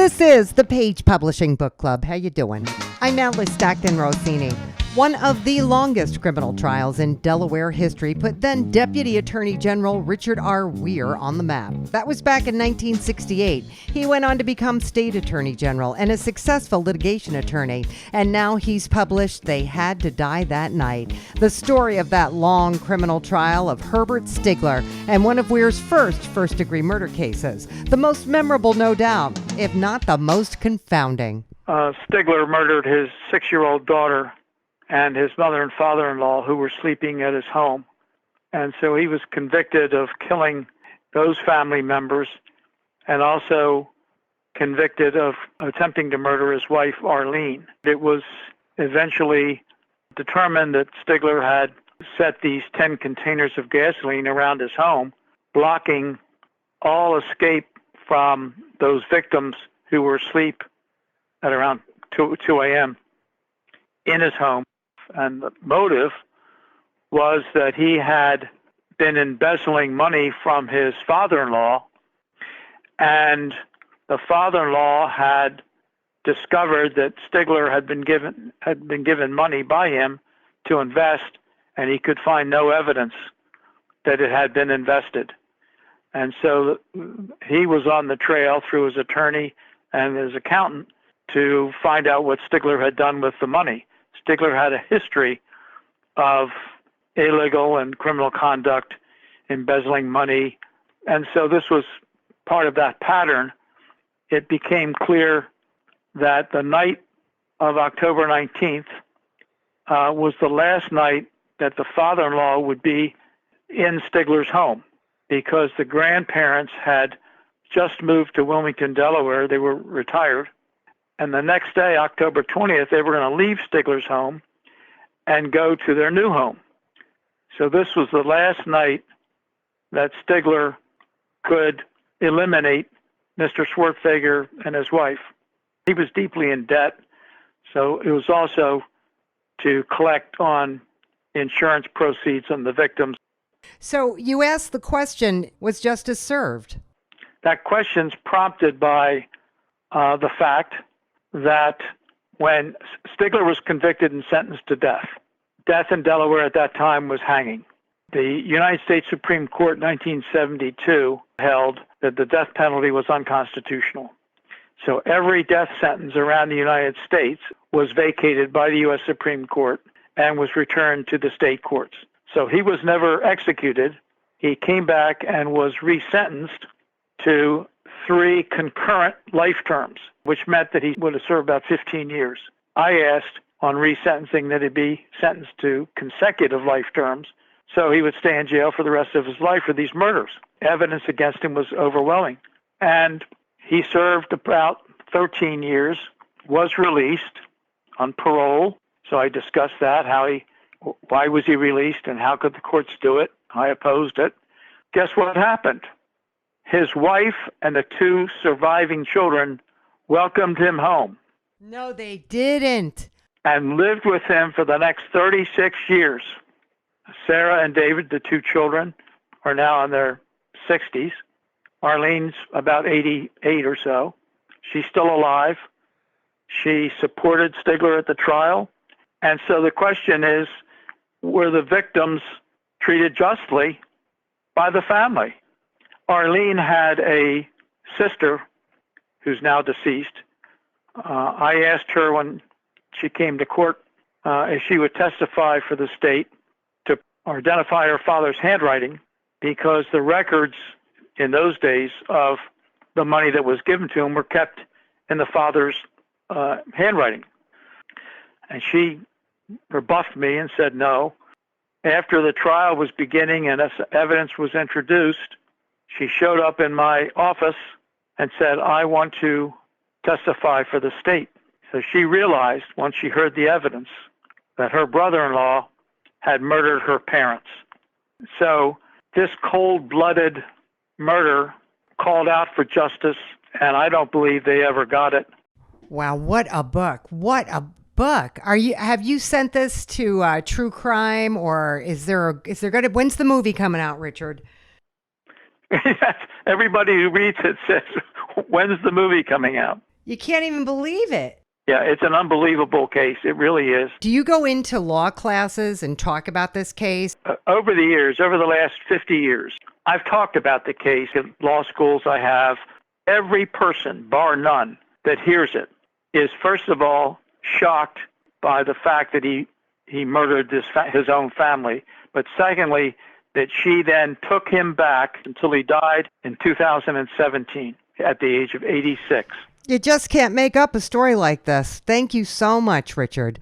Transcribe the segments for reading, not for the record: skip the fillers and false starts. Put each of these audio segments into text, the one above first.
This is the Page Publishing Book Club. How you doing? I'm Alice Stockton Rossini. One of the longest criminal trials in Delaware history put then Deputy Attorney General Richard R. Weir on the map. That was back in 1968. He went on to become State Attorney General and a successful litigation attorney. And now he's published They Had to Die That Night, the story of that long criminal trial of Herbert Stigler and one of Weir's first-degree murder cases. The most memorable, no doubt, if not the most confounding. Stigler murdered his 6-year-old daughter and his mother and father-in-law, who were sleeping at his home. And so he was convicted of killing those family members and also convicted of attempting to murder his wife, Arlene. It was eventually determined that Stigler had set these 10 containers of gasoline around his home, blocking all escape from those victims who were asleep at around 2 a.m. in his home. And the motive was that he had been embezzling money from his father-in-law, and the father-in-law had discovered that Stigler had been given money by him to invest, and he could find no evidence that it had been invested. And so he was on the trail through his attorney and his accountant to find out what Stigler had done with the money. Stigler had a history of illegal and criminal conduct, embezzling money, and so this was part of that pattern. It became clear that the night of October 19th was the last night that the father-in-law would be in Stigler's home, because the grandparents had just moved to Wilmington, Delaware. They were retired. And the next day, October 20th, they were going to leave Stigler's home and go to their new home. So this was the last night that Stigler could eliminate Mr. Swartfager and his wife. He was deeply in debt, so it was also to collect on insurance proceeds on the victims. So you asked the question, was justice served? That question's prompted by the fact that when Stigler was convicted and sentenced to death in Delaware at that time was hanging. The United States Supreme Court in 1972 held that the death penalty was unconstitutional. So every death sentence around the United States was vacated by the U.S. Supreme Court and was returned to the state courts. So he was never executed. He came back and was resentenced to 3 concurrent life terms, which meant that he would have served about 15 years. I asked on resentencing that he be sentenced to consecutive life terms, so he would stay in jail for the rest of his life for these murders. Evidence against him was overwhelming. And he served about 13 years, was released on parole. So I discussed that, why was he released and how could the courts do it? I opposed it. Guess what happened? His wife and the 2 surviving children welcomed him home. No, they didn't. And lived with him for the next 36 years. Sarah and David, the 2 children, are now in their 60s. Arlene's about 88 or so. She's still alive. She supported Stigler at the trial. And so the question is, were the victims treated justly by the family? Arlene had a sister who's now deceased. I asked her when she came to court if she would testify for the state to identify her father's handwriting, because the records in those days of the money that was given to him were kept in the father's handwriting. And she rebuffed me and said no. After the trial was beginning and evidence was introduced, she showed up in my office and said, I want to testify for the state. So she realized, once she heard the evidence, that her brother-in-law had murdered her parents. So this cold-blooded murder called out for justice, and I don't believe they ever got it. Wow, what a book. What a book. Have you sent this to True Crime, or is there going to, when's the movie coming out, Richard? Everybody who reads it says, when's the movie coming out? You can't even believe it. Yeah, it's an unbelievable case. It really is. Do you go into law classes and talk about this case? Over the years, over the last 50 years, I've talked about the case in law schools I have. Every person, bar none, that hears it is, first of all, shocked by the fact that he murdered his own family. But secondly, that she then took him back until he died in 2017 at the age of 86. You just can't make up a story like this. Thank you so much, Richard.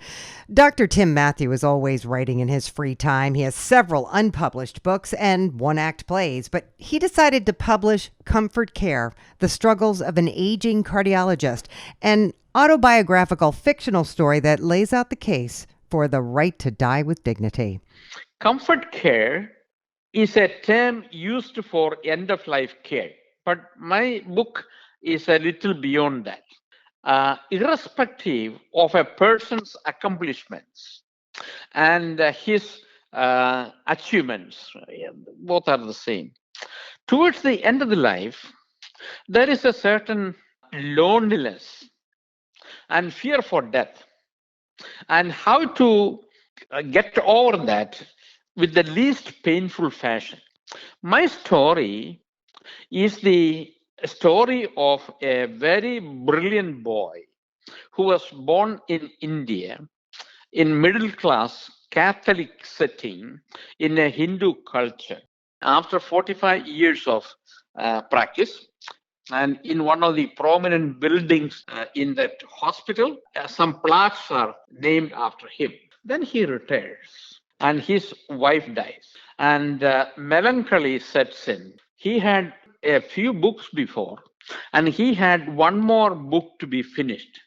Dr. Tim Matthew is always writing in his free time. He has several unpublished books and one-act plays, but he decided to publish Comfort Care, The Struggles of an Aging Cardiologist, an autobiographical fictional story that lays out the case for the right to die with dignity. Comfort care is a term used for end-of-life care, but my book is a little beyond that. Irrespective of a person's accomplishments and his achievements, both are the same. Towards the end of the life, there is a certain loneliness and fear for death, and how to get over that with the least painful fashion. My story is the story of a very brilliant boy who was born in India in middle class Catholic setting in a Hindu culture. After 45 years of practice, and in one of the prominent buildings in that hospital, some plaques are named after him. Then he retires and his wife dies, and melancholy sets in. He had a few books before, and he had one more book to be finished.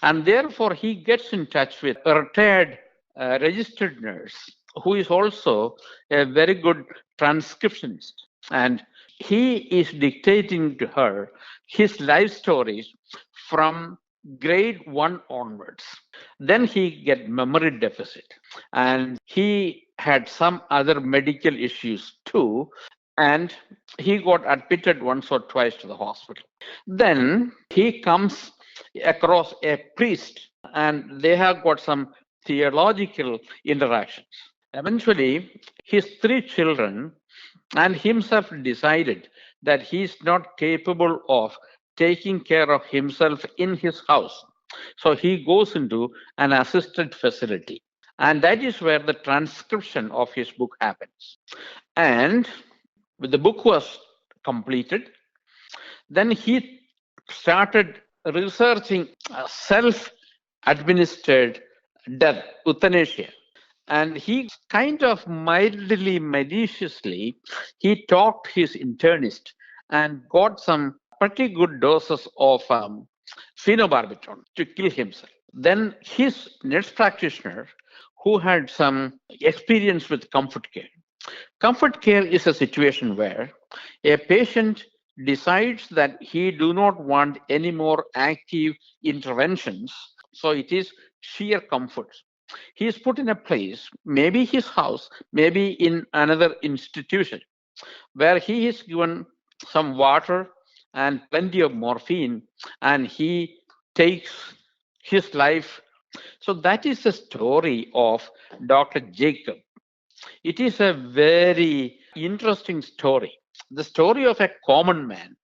And therefore, he gets in touch with a retired registered nurse who is also a very good transcriptionist. And he is dictating to her his life stories from grade 1 onwards. Then he get memory deficit, and he had some other medical issues too, and he got admitted once or twice to the hospital. Then he comes across a priest, and they have got some theological interactions. Eventually, his 3 children and himself decided that he is not capable of taking care of himself in his house. So he goes into an assisted facility. And that is where the transcription of his book happens. And when the book was completed, then he started researching self-administered death, euthanasia. And he kind of mildly, maliciously, he talked his internist and got some pretty good doses of phenobarbital to kill himself. Then his nurse practitioner, who had some experience with comfort care. Comfort care is a situation where a patient decides that he do not want any more active interventions, so it is sheer comfort. He is put in a place, maybe his house, maybe in another institution, where he is given some water and plenty of morphine, and he takes his life. So that is the story of Dr. Jacob. It is a very interesting story. The story of a common man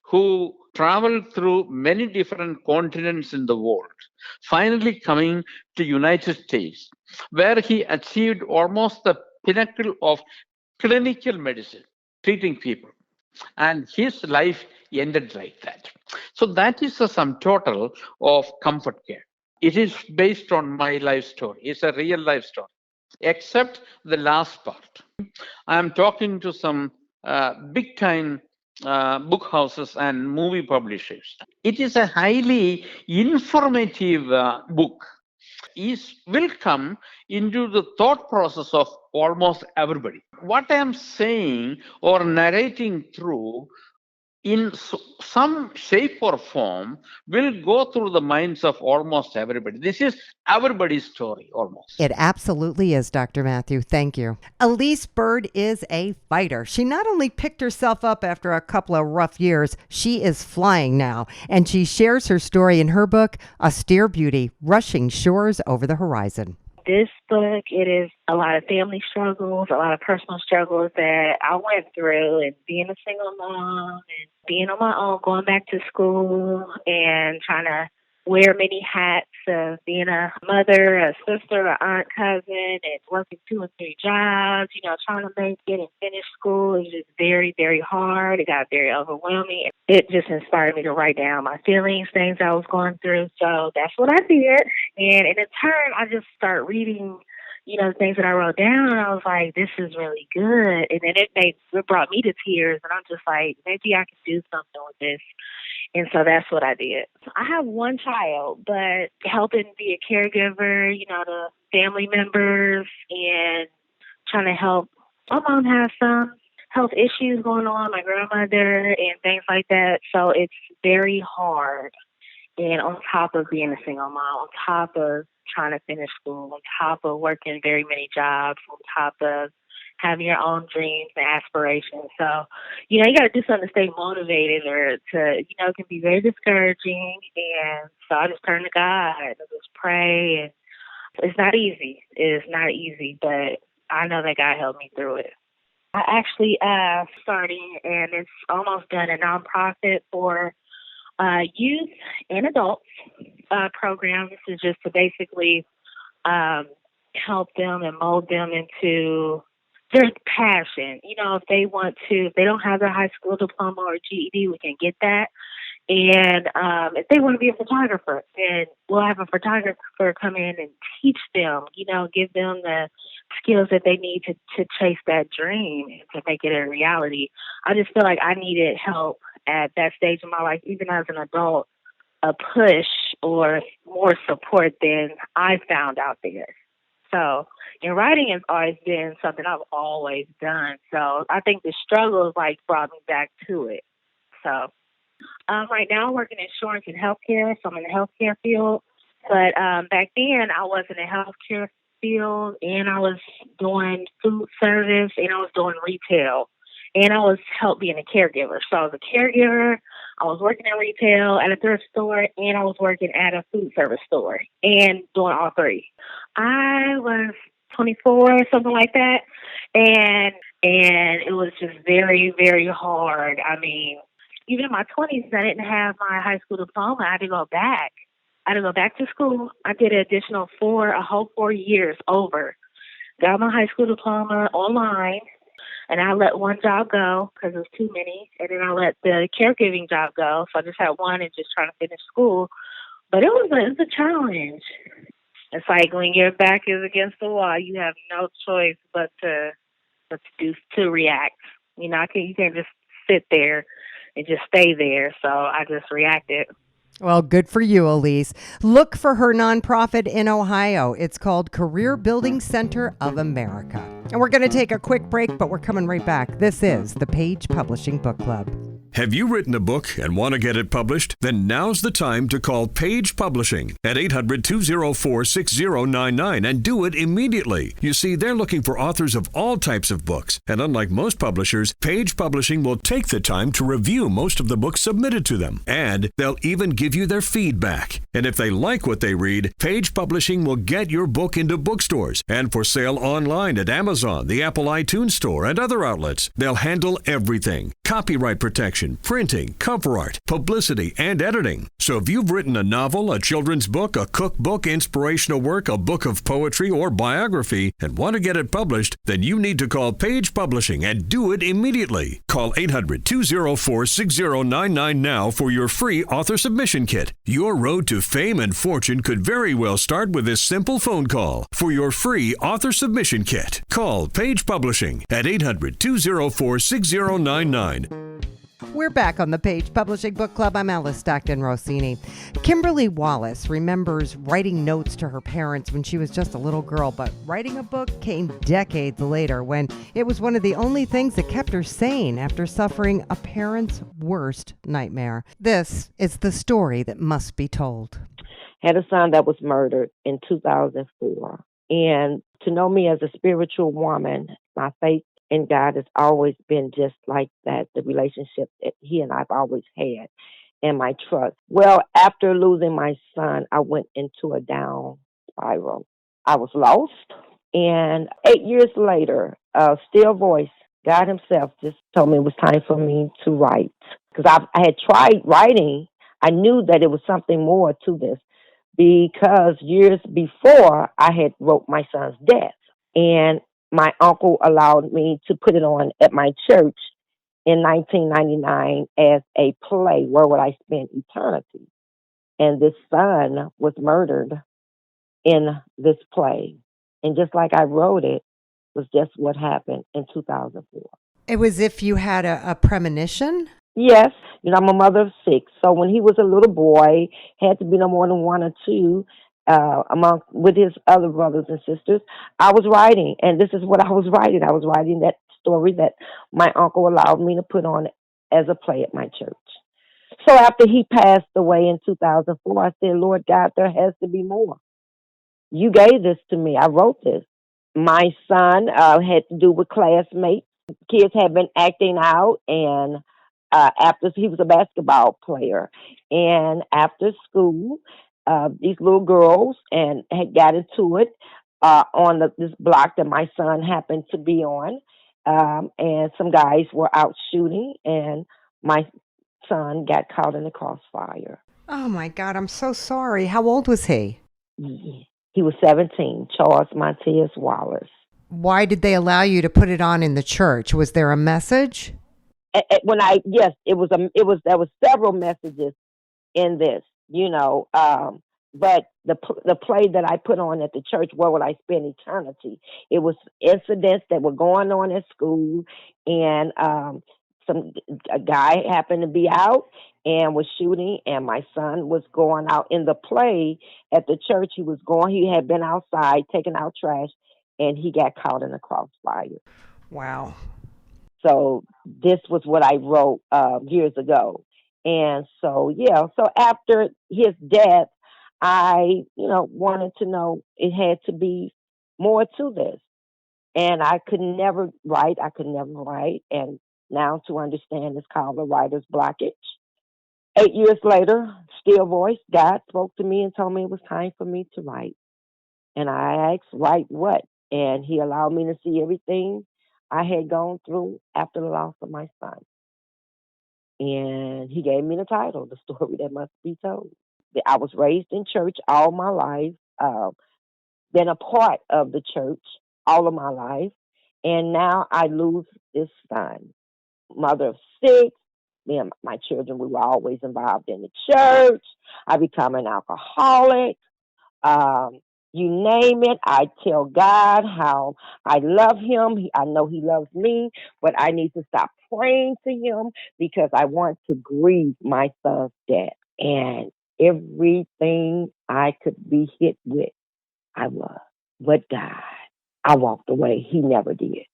who traveled through many different continents in the world, finally coming to United States, where he achieved almost the pinnacle of clinical medicine, treating people. And his life ended like that. So that is the sum total of comfort care. It is based on my life story. It's a real life story, except the last part. I'm talking to some big time book houses and movie publishers. It is a highly informative book. It will come into the thought process of almost everybody. What I am saying or narrating through in some shape or form will go through the minds of almost everybody. This is everybody's story almost. It absolutely is, Dr. Matthew. Thank you. Elise Bird is a fighter. She not only picked herself up after a couple of rough years, she is flying now. And she shares her story in her book, Austere Beauty, Rushing Shores Over the Horizon. This book, it is a lot of family struggles, a lot of personal struggles that I went through, and being a single mom and being on my own, going back to school and trying to wear many hats of being a mother, a sister, an aunt, cousin, and working 2 and 3 jobs, trying to make it and finish school is just very, very hard. It got very overwhelming. It just inspired me to write down my feelings, things I was going through. So that's what I did. And in turn, I just started reading, things that I wrote down, and I was like, this is really good. And then it brought me to tears, and I'm just like, maybe I could do something with this. And so that's what I did. I have one child, but helping be a caregiver, to family members and trying to help. My mom has some health issues going on, my grandmother and things like that. So it's very hard. And on top of being a single mom, on top of trying to finish school, on top of working very many jobs, on top of having your own dreams and aspirations. So, you got to do something to stay motivated, or it can be very discouraging. And so I just turn to God and just pray. And it's not easy. It's not easy, but I know that God helped me through it. I actually starting, and it's almost done, a nonprofit for youth and adults program. This is just to basically help them and mold them into their passion. If they don't have their high school diploma or GED, we can get that. And if they want to be a photographer, then we'll have a photographer come in and teach them, give them the skills that they need to chase that dream and to make it a reality. I just feel like I needed help at that stage of my life, even as an adult, a push or more support than I found out there. So, writing has always been something I've always done. So I think the struggle has brought me back to it. So right now I'm working in insurance and healthcare, so I'm in the healthcare field. But back then I was in the healthcare field, and I was doing food service, and I was doing retail, and I was being a caregiver. So I was a caregiver, I was working in retail at a thrift store, and I was working at a food service store, and doing all three. I was 24, something like that, and it was just very, very hard. I mean, even in my 20s, I didn't have my high school diploma. I had to go back. To school. I did an additional a whole 4 years over. Got my high school diploma online, and I let one job go because it was too many, and then I let the caregiving job go. So I just had one and just trying to finish school. But it was a challenge. It's like when your back is against the wall, you have no choice but to react. You can't just sit there and just stay there. So I just reacted. Well, good for you, Elise. Look for her nonprofit in Ohio. It's called Career Building Center of America. And we're going to take a quick break, but we're coming right back. This is the Page Publishing Book Club. Have you written a book and want to get it published? Then now's the time to call Page Publishing at 800-204-6099 and do it immediately. You see, they're looking for authors of all types of books. And unlike most publishers, Page Publishing will take the time to review most of the books submitted to them. And they'll even give you their feedback. And if they like what they read, Page Publishing will get your book into bookstores and for sale online at Amazon, the Apple iTunes Store, and other outlets. They'll handle everything: copyright protection, printing, cover art, publicity, and editing. So if you've written a novel, a children's book, a cookbook, inspirational work, a book of poetry, or biography, and want to get it published, then you need to call Page Publishing and do it immediately. Call 800-204-6099 now for your free author submission kit. Your road to fame and fortune could very well start with this simple phone call. For your free author submission kit, call Page Publishing at 800-204-6099. We're back on the Page Publishing Book Club. I'm Alice Stockton Rossini. Kimberly Wallace remembers writing notes to her parents when she was just a little girl, but writing a book came decades later when it was one of the only things that kept her sane after suffering a parent's worst nightmare. This is the story that must be told. Had a son that was murdered in 2004. And to know me as a spiritual woman, my faith in God has always been just like that, the relationship that he and I've always had, and my trust. Well, after losing my son, I went into a down spiral. I was lost. And 8 years later, a still voice, God himself, just told me it was time for me to write. Because I had tried writing. I knew that it was something more to this, because years before I had wrote my son's death. And my uncle allowed me to put it on at my church in 1999 as a play, Where Would I Spend Eternity? And this son was murdered in this play. And just like I wrote it, was just what happened in 2004. It was if you had a premonition? Yes, I'm a mother of 6. So when he was a little boy, had to be no more than 1 or 2, with his other brothers and sisters, I was writing, and this is what I was writing. I was writing that story that my uncle allowed me to put on as a play at my church. So after he passed away in 2004, I said, Lord God, there has to be more. You gave this to me. I wrote this. My son had to do with classmates. Kids had been acting out, and after he was a basketball player, and after school, these little girls and had got into it on this block that my son happened to be on, and some guys were out shooting, and my son got caught in the crossfire. Oh my God, I'm so sorry. How old was he? He was 17, Charles Montez Wallace. Why did they allow you to put it on in the church? Was there a message? There was several messages in this, but the play that I put on at the church, Where Would I Spend Eternity? It was incidents that were going on at school, and a guy happened to be out and was shooting, and my son was going out in the play at the church. He had been outside taking out trash, and he got caught in a crossfire. Wow. So this was what I wrote years ago. And so after his death, I, wanted to know it had to be more to this. And I could never write. And now to understand, it's called a writer's blockage. 8 years later, still voice, God spoke to me and told me it was time for me to write. And I asked, write what? And he allowed me to see everything I had gone through after the loss of my son. And he gave me the title, The Story That Must Be Told. I was raised in church all my life, been a part of the church all of my life, and now I lose this son. Mother of 6, me and my children, we were always involved in the church. I become an alcoholic. You name it, I tell God how I love him. I know he loves me, but I need to stop praying to him because I want to grieve my son's death. And everything I could be hit with, I was. But God, I walked away. He never did.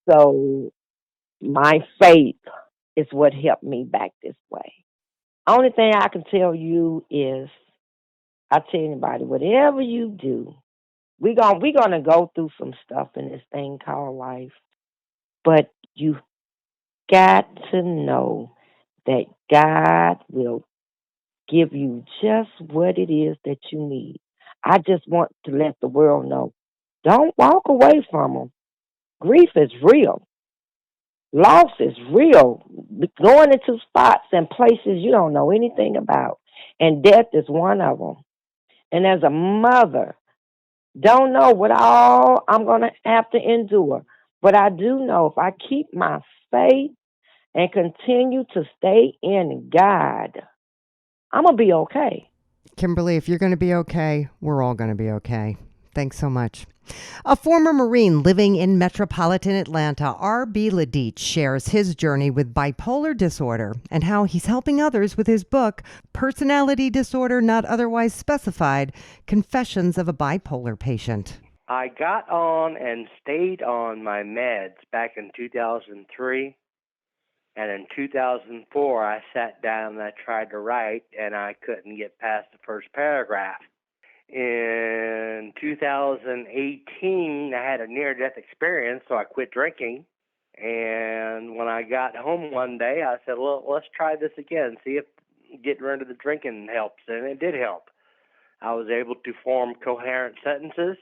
So my faith is what helped me back this way. Only thing I can tell you is, I tell anybody, whatever you do, we're gonna go through some stuff in this thing called life. But you got to know that God will give you just what it is that you need. I just want to let the world know, don't walk away from them. Grief is real. Loss is real. Going into spots and places you don't know anything about. And death is one of them. And as a mother, don't know what all I'm going to have to endure. But I do know if I keep my faith and continue to stay in God, I'm going to be okay. Kimberly, if you're going to be okay, we're all going to be okay. Thanks so much. A former Marine living in metropolitan Atlanta, R.B. Ladich shares his journey with bipolar disorder and how he's helping others with his book, Personality Disorder Not Otherwise Specified, Confessions of a Bipolar Patient. I got on and stayed on my meds back in 2003. And in 2004, I sat down and I tried to write, and I couldn't get past the first paragraph. In 2018, I had a near-death experience, so I quit drinking. And when I got home one day, I said, well, let's try this again, see if getting rid of the drinking helps. And it did help. I was able to form coherent sentences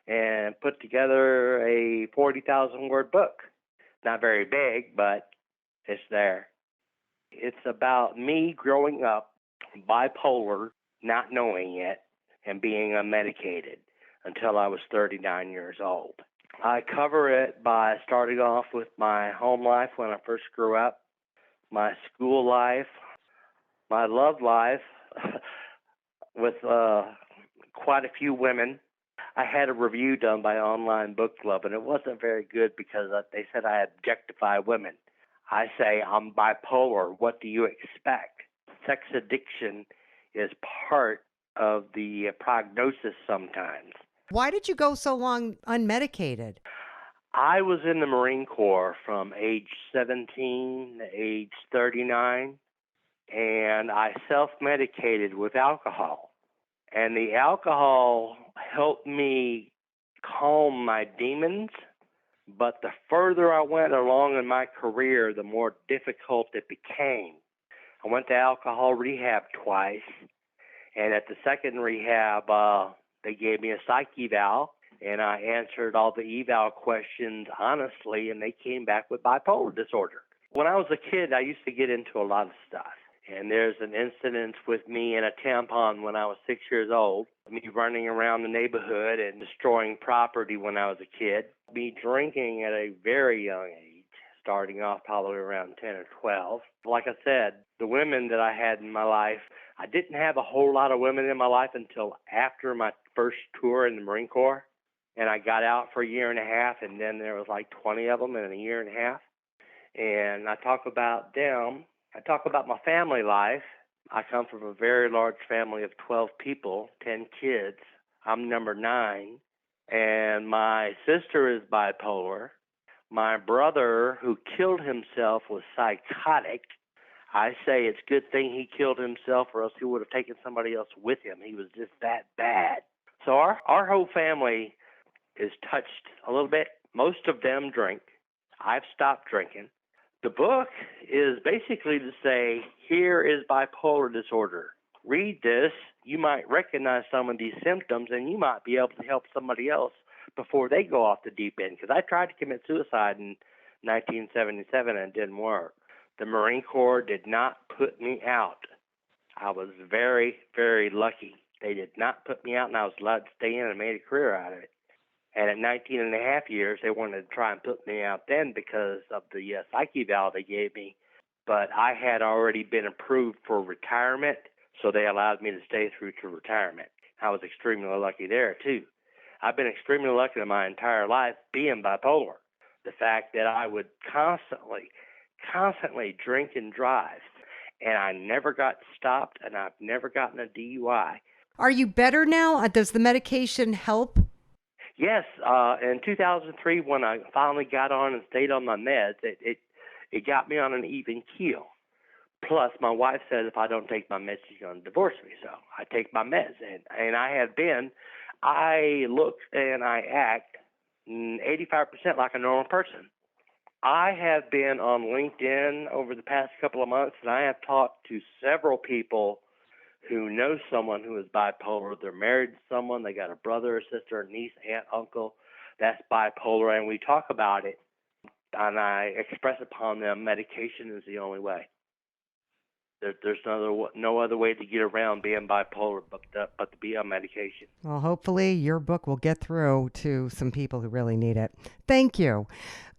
and put together a 40,000-word book. Not very big, but it's there. It's about me growing up bipolar, not knowing it, and being unmedicated until I was 39 years old. I cover it by starting off with my home life when I first grew up, my school life, my love life with quite a few women. I had a review done by Online Book Club, and it wasn't very good because they said I objectify women. I say, I'm bipolar. What do you expect? Sex addiction is part of the prognosis sometimes. Why did you go so long unmedicated? I was in the Marine Corps from age 17 to age 39, and I self-medicated with alcohol. And the alcohol helped me calm my demons, but the further I went along in my career, the more difficult it became. I went to alcohol rehab twice, and at the second rehab, they gave me a psych eval, and I answered all the eval questions honestly, and they came back with bipolar disorder. When I was a kid, I used to get into a lot of stuff. And there's an incident with me in a tampon when I was 6 years old, me running around the neighborhood and destroying property when I was a kid, me drinking at a very young age, starting off probably around 10 or 12. Like I said, the women that I had in my life, I didn't have a whole lot of women in my life until after my first tour in the Marine Corps. And I got out for a year and a half, and then there was like 20 of them in a year and a half. And I talk about them. I talk about my family life. I come from a very large family of 12 people, 10 kids. I'm number 9. And my sister is bipolar. My brother, who killed himself, was psychotic. I say it's a good thing he killed himself, or else he would have taken somebody else with him. He was just that bad. So our whole family is touched a little bit. Most of them drink. I've stopped drinking. The book is basically to say, here is bipolar disorder. Read this. You might recognize some of these symptoms, and you might be able to help somebody else before they go off the deep end. Because I tried to commit suicide in 1977 and it didn't work. The Marine Corps did not put me out. I was very, very lucky. They did not put me out, and I was allowed to stay in and made a career out of it. And at 19 and a half years, they wanted to try and put me out then because of the psych eval they gave me. But I had already been approved for retirement, so they allowed me to stay through to retirement. I was extremely lucky there, too. I've been extremely lucky in my entire life being bipolar. The fact that I would constantly drink and drive, and I never got stopped, and I've never gotten a DUI. Are you better now? Does the medication help? Yes, in 2003, when I finally got on and stayed on my meds, it got me on an even keel. Plus, my wife said if I don't take my meds, she's going to divorce me. So I take my meds, and I look and I act 85% like a normal person. I have been on LinkedIn over the past couple of months, and I have talked to several people who know someone who is bipolar. They're married to someone, they got a brother or sister, a niece, aunt, uncle that's bipolar, and we talk about it, and I express upon them medication is the only way. There's no other way to get around being bipolar but to be on medication. Well, hopefully your book will get through to some people who really need it. Thank you.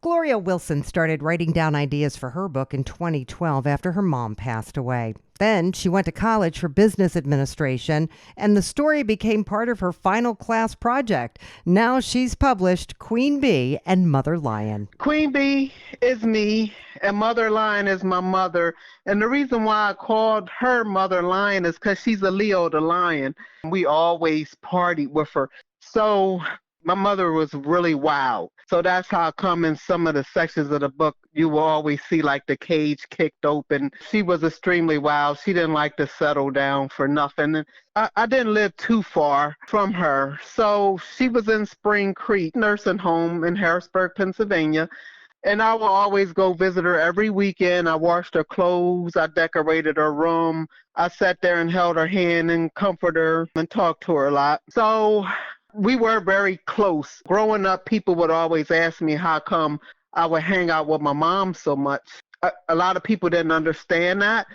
Gloria Wilson started writing down ideas for her book in 2012 after her mom passed away. Then she went to college for business administration, and the story became part of her final class project. Now she's published Queen Bee and Mother Lion. Queen Bee is me, and Mother Lion is my mother. And the reason why I called her Mother Lion is because she's a Leo the lion. We always partied with her. So my mother was really wild. So that's how come in some of the sections of the book, you will always see like the cage kicked open. She was extremely wild. She didn't like to settle down for nothing. And I didn't live too far from her. So she was in Spring Creek Nursing Home in Harrisburg, Pennsylvania. And I will always go visit her every weekend. I washed her clothes. I decorated her room. I sat there and held her hand and comforted her and talked to her a lot. So we were very close. Growing up, people would always ask me how come I would hang out with my mom so much. A lot of people didn't understand that,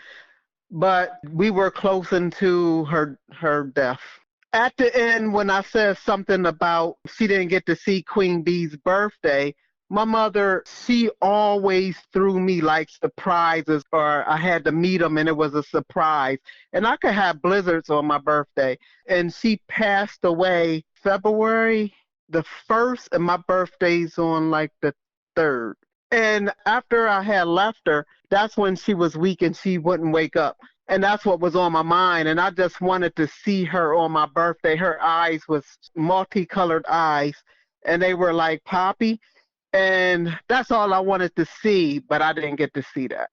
but we were close into her death. At the end, when I said something about she didn't get to see Queen Bee's birthday, my mother, she always threw me like surprises, or I had to meet them and it was a surprise. And I could have blizzards on my birthday. And she passed away February the 1st, and my birthday's on like the 3rd. And after I had left her, that's when she was weak and she wouldn't wake up. And that's what was on my mind. And I just wanted to see her on my birthday. Her eyes was multicolored eyes, and they were like poppy. And that's all I wanted to see, but I didn't get to see that.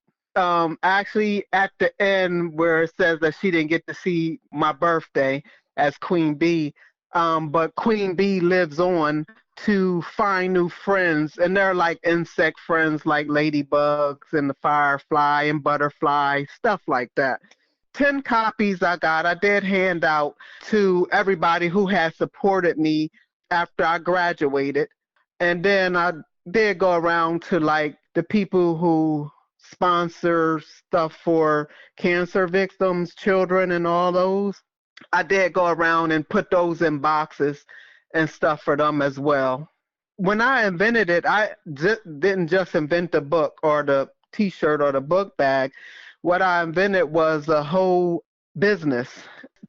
Actually, at the end where it says that she didn't get to see my birthday as Queen Bee, but Queen Bee lives on to find new friends, and they're like insect friends like ladybugs and the firefly and butterfly, stuff like that. 10 copies I got. I did hand out to everybody who has supported me after I graduated. And then I did go around to like the people who sponsor stuff for cancer victims, children, and all those. I did go around and put those in boxes and stuff for them as well. When I invented it, I didn't just invent the book or the T-shirt or the book bag. What I invented was a whole business.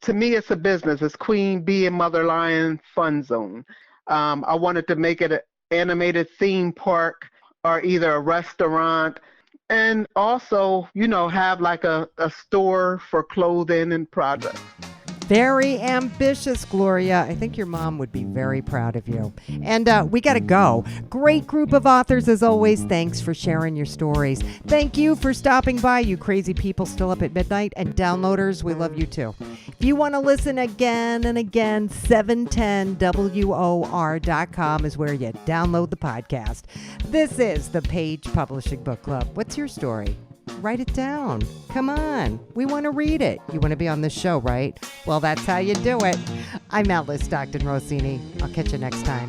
To me, it's a business. It's Queen Bee and Mother Lion Fun Zone. I wanted to make it an animated theme park or either a restaurant, and also, have like a store for clothing and products. Very ambitious, Gloria. I think your mom would be very proud of you. And we got to go. Great group of authors as always. Thanks for sharing your stories. Thank you for stopping by, you crazy people still up at midnight. And downloaders, we love you too. If you want to listen again and again, 710WOR.com is where you download the podcast. This is the Page Publishing Book Club. What's your story? Write it down. Come on. We want to read it. You want to be on this show, right? Well, that's how you do it. I'm Alice Stockton Rossini. I'll catch you next time.